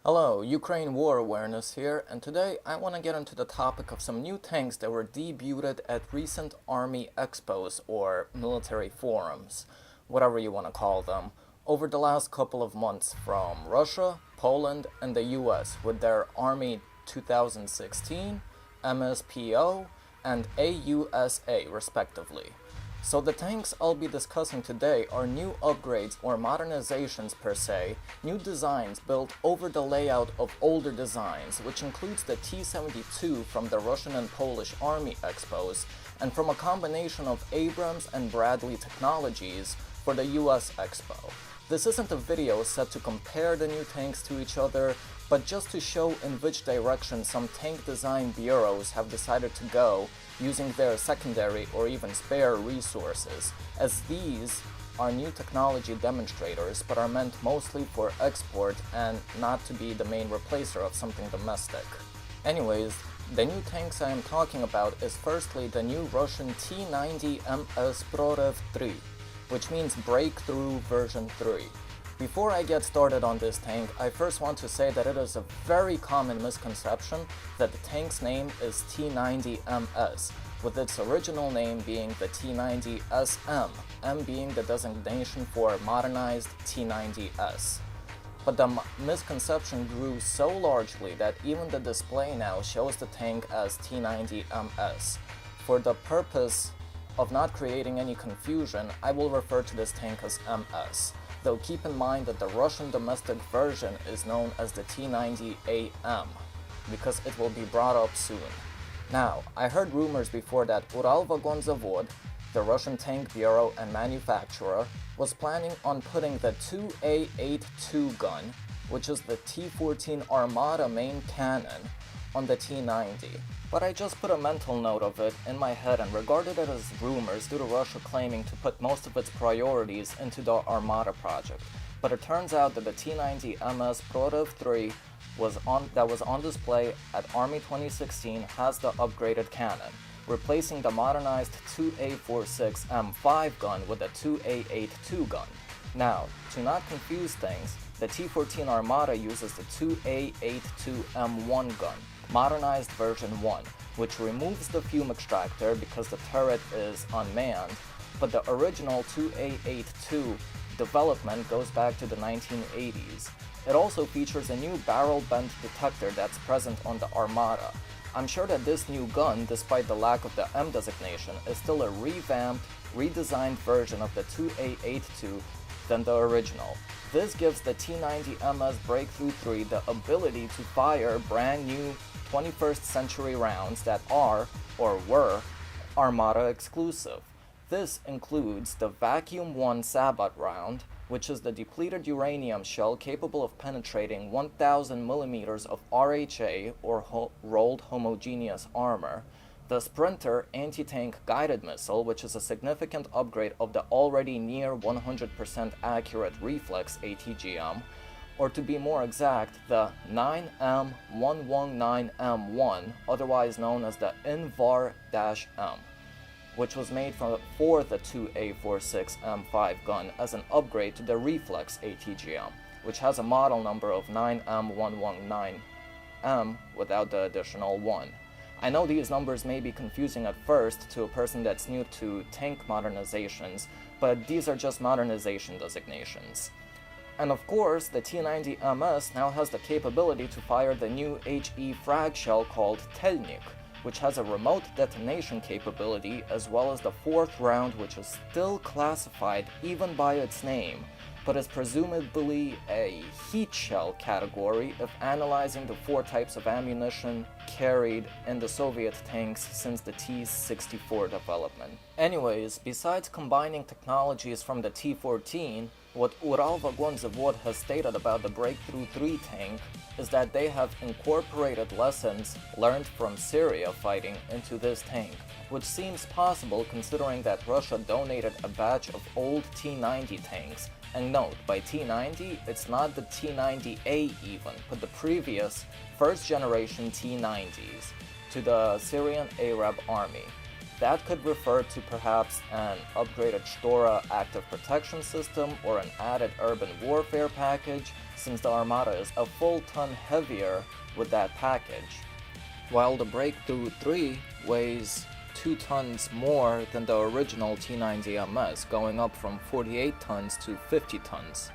Hello, Ukraine War Awareness here, and today I want to get into the topic of some new tanks that were debuted at recent Army Expos or military forums, whatever you want to call them, over the last couple of months from Russia, Poland, and the US with their Army 2016, MSPO, and AUSA respectively. So the tanks I'll be discussing today are new upgrades or modernizations per se, new designs built over the layout of older designs, which includes the T-72 from the Russian and Polish Army Expos, and from a combination of Abrams and Bradley technologies for the US Expo. This isn't a video set to compare the new tanks to each other, but just to show in which direction some tank design bureaus have decided to go using their secondary or even spare resources, as these are new technology demonstrators but are meant mostly for export and not to be the main replacer of something domestic. Anyways, the new tanks I am talking about is firstly the new Russian T-90MS Proryv-3, which means Breakthrough version 3. Before I get started on this tank, I first want to say that it is a very common misconception that the tank's name is T-90MS, with its original name being the T-90SM, M being the designation for modernized T-90S. But the misconception grew so largely that even the display now shows the tank as T-90MS. For the purpose of not creating any confusion, I will refer to this tank as MS. Though keep in mind that the Russian domestic version is known as the T-90AM, because it will be brought up soon. Now, I heard rumors before that Uralvagonzavod, the Russian tank bureau and manufacturer, was planning on putting the 2A82 gun, which is the T-14 Armata main cannon, on the T-90. But I just put a mental note of it in my head and regarded it as rumors due to Russia claiming to put most of its priorities into the Armata project. But it turns out that the T-90MS Proryv-3 that was on display at Army 2016 has the upgraded cannon, replacing the modernized 2A46 M5 gun with a 2A82 gun. Now, to not confuse things, the T-14 Armata uses the 2A82 M1 gun, modernized version 1, which removes the fume extractor because the turret is unmanned, but the original 2A82 development goes back to the 1980s. It also features a new barrel bend detector that's present on the Armata. I'm sure that this new gun, despite the lack of the M designation, is still a revamped, redesigned version of the 2A82 than the original. This gives the T-90MS Breakthrough-3 the ability to fire brand new 21st century rounds that are, or were, Armata exclusive. This includes the Vacuum 1 Sabot round, which is the depleted uranium shell capable of penetrating 1000 millimeters of RHA, or rolled homogeneous armor, the Sprinter anti-tank guided missile, which is a significant upgrade of the already near 100% accurate reflex ATGM, or to be more exact, the 9M119M1, otherwise known as the INVAR-M, which was made for the 2A46 M5 gun as an upgrade to the reflex ATGM, which has a model number of 9M119M without the additional 1. I know these numbers may be confusing at first to a person that's new to tank modernizations, but these are just modernization designations. And of course, the T-90MS now has the capability to fire the new HE frag shell called Telnik, which has a remote detonation capability, as well as the fourth round, which is still classified even by its name, but is presumably a heat shell category if analyzing the 4 types of ammunition carried in the Soviet tanks since the T-64 development. Anyways, besides combining technologies from the T-14, what Uralvagonzavod has stated about the Breakthrough-3 tank is that they have incorporated lessons learned from Syria fighting into this tank, which seems possible considering that Russia donated a batch of old T-90 tanks. And note, by T-90, it's not the T-90A even, but the previous first generation T-90s to the Syrian Arab army. That could refer to perhaps an upgraded Shtora active protection system or an added urban warfare package, since the Armada is a full ton heavier with that package, while the Breakthrough 3 weighs 2 tons more than the original T-90MS, going up from 48 tons to 50 tons.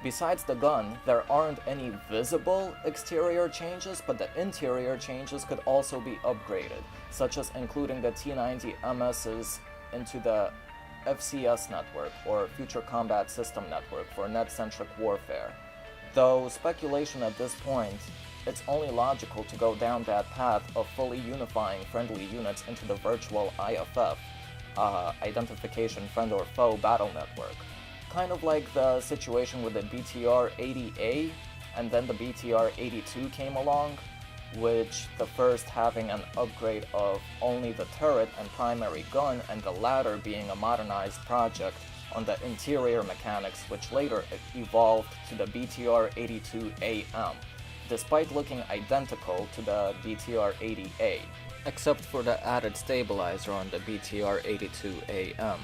Besides the gun, there aren't any visible exterior changes, but the interior changes could also be upgraded, such as including the T-90MS's into the FCS network, or Future Combat System Network, for net-centric warfare. Though speculation at this point, it's only logical to go down that path of fully unifying friendly units into the virtual IFF, Identification Friend or Foe Battle Network. Kind of like the situation with the BTR-80A, and then the BTR-82 came along, which the first having an upgrade of only the turret and primary gun, and the latter being a modernized project on the interior mechanics, which later evolved to the BTR-82AM, despite looking identical to the BTR-80A, except for the added stabilizer on the BTR-82AM.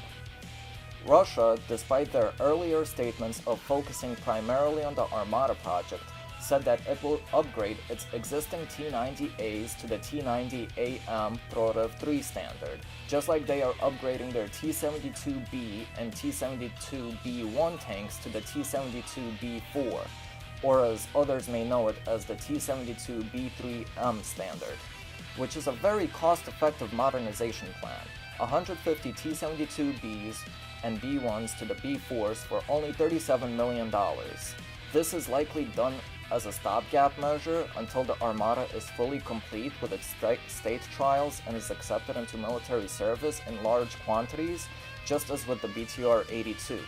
Russia, despite their earlier statements of focusing primarily on the Armada project, said that it will upgrade its existing T-90As to the T-90AM Proryv-3 standard, just like they are upgrading their T-72B and T-72B1 tanks to the T-72B4, or as others may know it as the T-72B3M standard, which is a very cost-effective modernization plan. 150 T-72Bs and B1s to the B4s for only $37 million. This is likely done as a stopgap measure until the Armada is fully complete with its state trials and is accepted into military service in large quantities, just as with the BTR-82.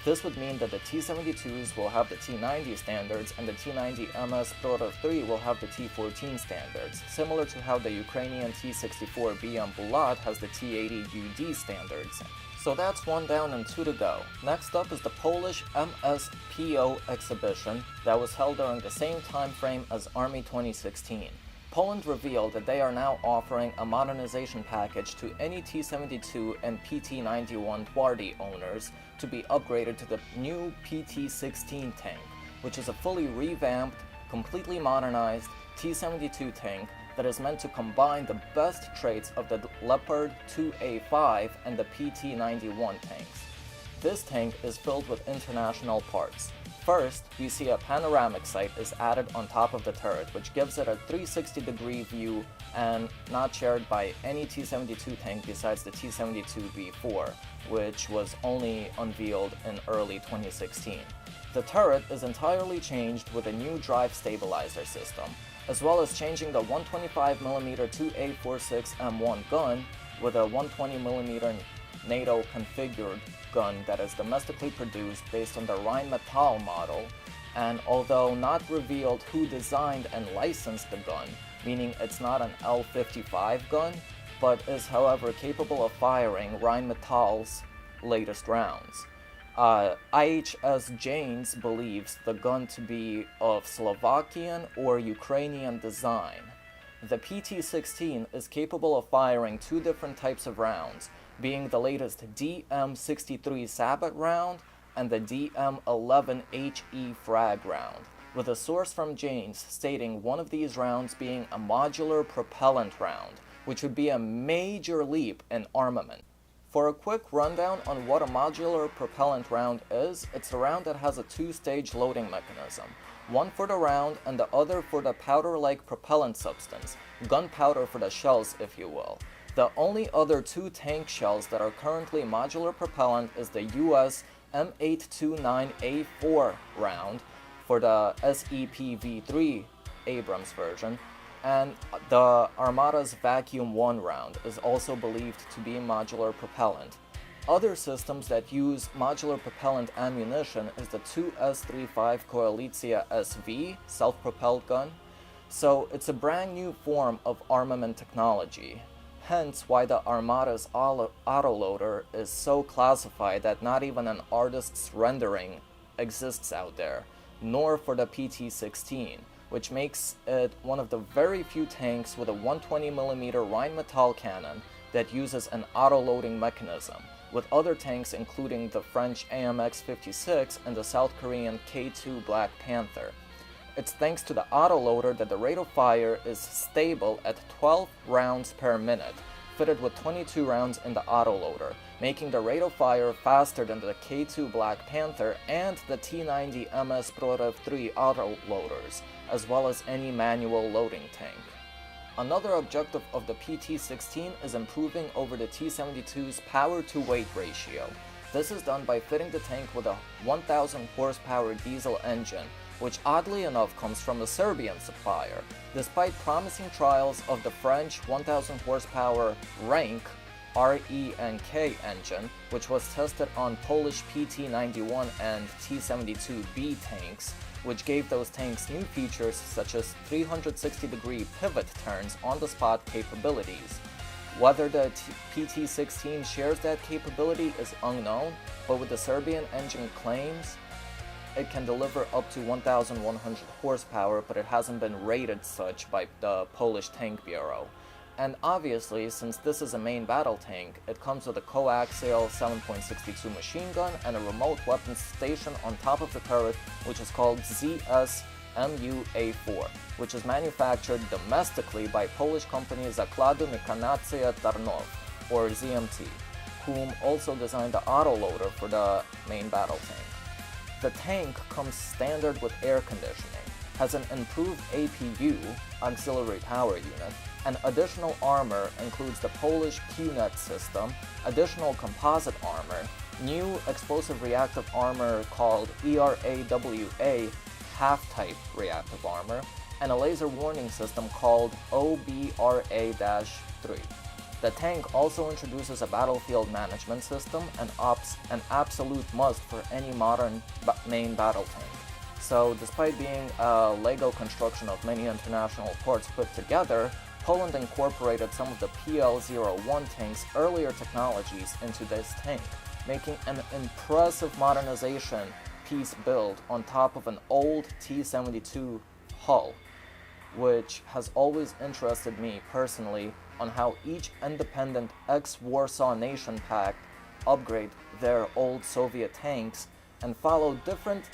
This would mean that the T-72s will have the T-90 standards and the T-90MS Proryv-3 will have the T-14 standards, similar to how the Ukrainian T-64BM Bulat has the T-80UD standards. So that's one down and two to go. Next up is the Polish MSPO exhibition that was held during the same time frame as Army 2016. Poland revealed that they are now offering a modernization package to any T-72 and PT-91 Twardy owners to be upgraded to the new PT-16 tank, which is a fully revamped, completely modernized T-72 tank that is meant to combine the best traits of the Leopard 2A5 and the PT-91 tanks. This tank is filled with international parts. First, we see a panoramic sight is added on top of the turret, which gives it a 360-degree view and not shared by any T-72 tank besides the T-72B4, which was only unveiled in early 2016. The turret is entirely changed with a new drive stabilizer system, as well as changing the 125mm 2A46M1 gun with a 120mm NATO configured gun that is domestically produced based on the Rheinmetall model, and although not revealed who designed and licensed the gun, meaning it's not an L55 gun, but is however capable of firing Rheinmetall's latest rounds. IHS Janes believes the gun to be of Slovakian or Ukrainian design. The PT-16 is capable of firing two different types of rounds, being the latest DM63 Sabot round and the DM11HE frag round, with a source from Janes stating one of these rounds being a modular propellant round, which would be a major leap in armament. For a quick rundown on what a modular propellant round is, it's a round that has a two-stage loading mechanism, one for the round and the other for the powder-like propellant substance, gunpowder for the shells if you will. The only other two tank shells that are currently modular propellant is the US M829A4 round for the SEPV3 Abrams version, and the Armada's Vacuum 1 round is also believed to be modular propellant. Other systems that use modular propellant ammunition is the 2S35 Koalicja SV self-propelled gun, so it's a brand new form of armament technology. Hence why the Armada's autoloader is so classified that not even an artist's rendering exists out there, nor for the PT-16, which makes it one of the very few tanks with a 120mm Rheinmetall cannon that uses an autoloading mechanism, with other tanks including the French AMX-56 and the South Korean K2 Black Panther. It's thanks to the autoloader that the rate of fire is stable at 12 rounds per minute, fitted with 22 rounds in the autoloader, making the rate of fire faster than the K2 Black Panther and the T-90MS Proryv-3 autoloaders, as well as any manual loading tank. Another objective of the PT-16 is improving over the T-72's power-to-weight ratio. This is done by fitting the tank with a 1000 horsepower diesel engine, which oddly enough comes from a Serbian supplier, despite promising trials of the French 1000 horsepower Renk RENK engine, which was tested on Polish PT-91 and T-72B tanks, which gave those tanks new features such as 360-degree pivot turns on-the-spot capabilities. Whether the PT-16 shares that capability is unknown, but with the Serbian engine claims, it can deliver up to 1,100 horsepower, but it hasn't been rated such by the Polish Tank Bureau. And obviously, since this is a main battle tank, it comes with a coaxial 7.62 machine gun and a remote weapons station on top of the turret, which is called ZSMU-A4, which is manufactured domestically by Polish company Zakłady Mechanizacja Tarnów, or ZMT, whom also designed the autoloader for the main battle tank. The tank comes standard with air conditioning, has an improved APU, auxiliary power unit, and additional armor includes the Polish QNet system, additional composite armor, new explosive reactive armor called ERAWA half-type reactive armor, and a laser warning system called OBRA-3. The tank also introduces a battlefield management system, an absolute must for any modern main battle tank. So despite being a Lego construction of many international parts put together, Poland incorporated some of the PL-01 tank's earlier technologies into this tank, making an impressive modernization piece built on top of an old T-72 hull, which has always interested me personally on how each independent ex-Warsaw nation pact upgrade their old Soviet tanks and follow different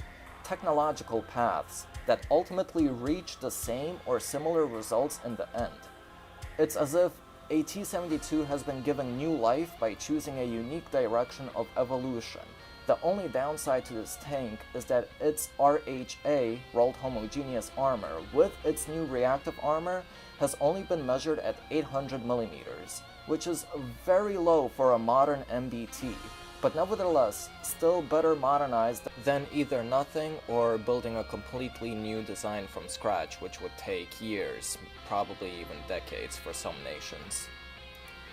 technological paths that ultimately reach the same or similar results in the end. It's as if a T-72 has been given new life by choosing a unique direction of evolution. The only downside to this tank is that its RHA, rolled homogeneous armor, with its new reactive armor, has only been measured at 800 millimeters, which is very low for a modern MBT, but nevertheless still better modernized than either nothing or building a completely new design from scratch, which would take years, probably even decades for some nations.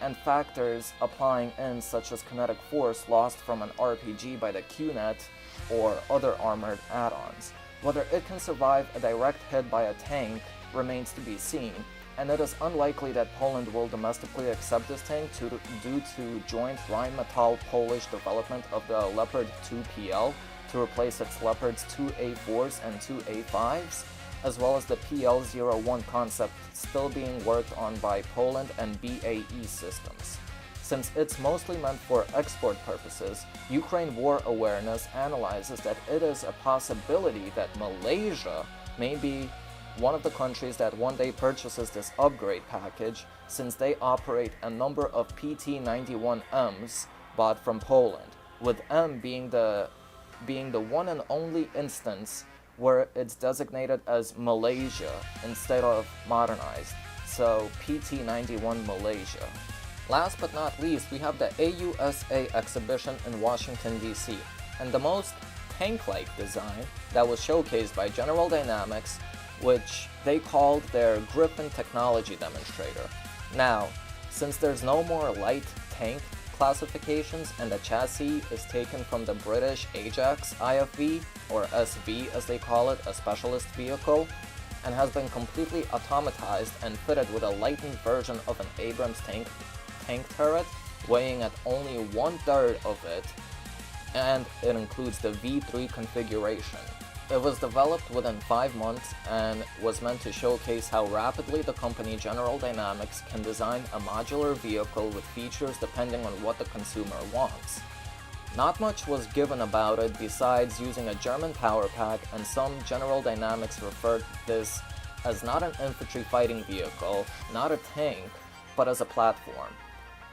And factors applying in such as kinetic force lost from an RPG by the QNet or other armored add-ons. Whether it can survive a direct hit by a tank remains to be seen, and it is unlikely that Poland will domestically accept this tank due to joint Rheinmetall-Polish development of the Leopard 2 PL to replace its Leopards 2A4s and 2A5s, as well as the PL-01 concept still being worked on by Poland and BAE Systems. Since it's mostly meant for export purposes, Ukraine War Awareness analyzes that it is a possibility that Malaysia may be one of the countries that one day purchases this upgrade package, since they operate a number of PT-91Ms bought from Poland, with M being the one and only instance where it's designated as Malaysia instead of modernized, so PT-91 Malaysia. Last but not least, we have the AUSA exhibition in Washington, D.C., and the most tank-like design that was showcased by General Dynamics, which they called their Griffin technology demonstrator. Now, since there's no more light tank classifications and the chassis is taken from the British Ajax IFV, or SV as they call it, a specialist vehicle, and has been completely automatized and fitted with a lightened version of an Abrams tank turret, weighing at only 1/3 of it, and it includes the V3 configuration. It was developed within 5 months and was meant to showcase how rapidly the company General Dynamics can design a modular vehicle with features depending on what the consumer wants. Not much was given about it besides using a German power pack, and some General Dynamics referred this as not an infantry fighting vehicle, not a tank, but as a platform.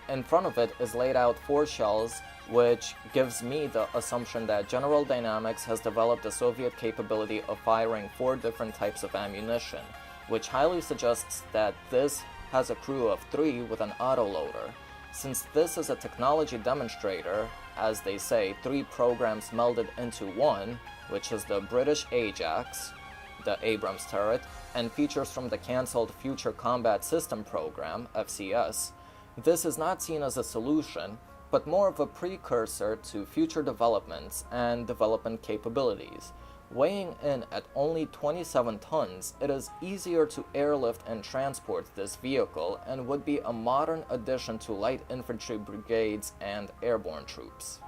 In front of it is laid out 4 shells, which gives me the assumption that General Dynamics has developed a Soviet capability of firing 4 different types of ammunition, which highly suggests that this has a crew of 3 with an autoloader. Since this is a technology demonstrator, as they say, 3 programs melded into one, which is the British Ajax, the Abrams turret, and features from the cancelled Future Combat System program, FCS, this is not seen as a solution, but more of a precursor to future developments and development capabilities. Weighing in at only 27 tons, it is easier to airlift and transport this vehicle and would be a modern addition to light infantry brigades and airborne troops.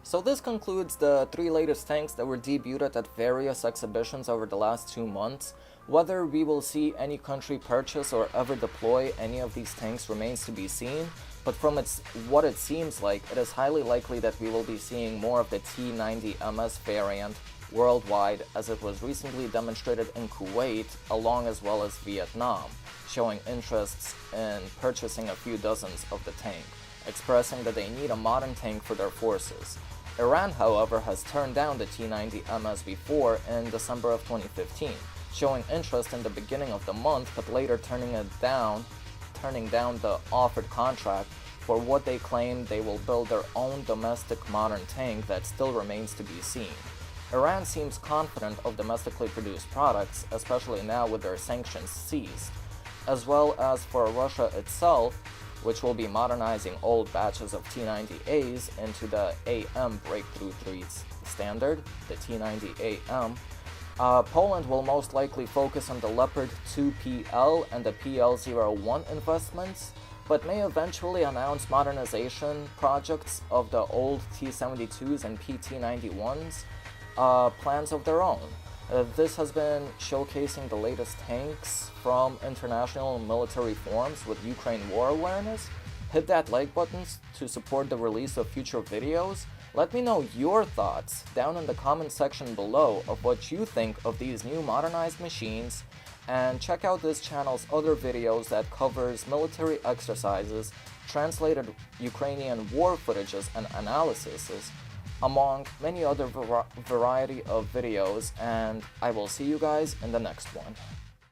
So this concludes the 3 latest tanks that were debuted at various exhibitions over the last 2 months. Whether we will see any country purchase or ever deploy any of these tanks remains to be seen, but from what it seems like, it is highly likely that we will be seeing more of the T-90MS variant worldwide, as it was recently demonstrated in Kuwait along as well as Vietnam, showing interests in purchasing a few dozens of the tank, expressing that they need a modern tank for their forces. Iran, however, has turned down the T-90MS before in December of 2015, showing interest in the beginning of the month, but later turning down the offered contract for what they claim they will build their own domestic modern tank that still remains to be seen. Iran seems confident of domestically produced products, especially now with their sanctions ceased, as well as for Russia itself, which will be modernizing old batches of T-90As into the AM Breakthrough 3 standard, the T-90AM. Poland will most likely focus on the Leopard 2PL and the PL-01 investments, but may eventually announce modernization projects of the old T-72s and PT-91s, plans of their own. This has been showcasing the latest tanks from international military forums with Ukraine war awareness. Hit that like button to support the release of future videos. Let me know your thoughts down in the comment section below of what you think of these new modernized machines, and check out this channel's other videos that covers military exercises, translated Ukrainian war footages and analyses, among many other variety of videos, and I will see you guys in the next one.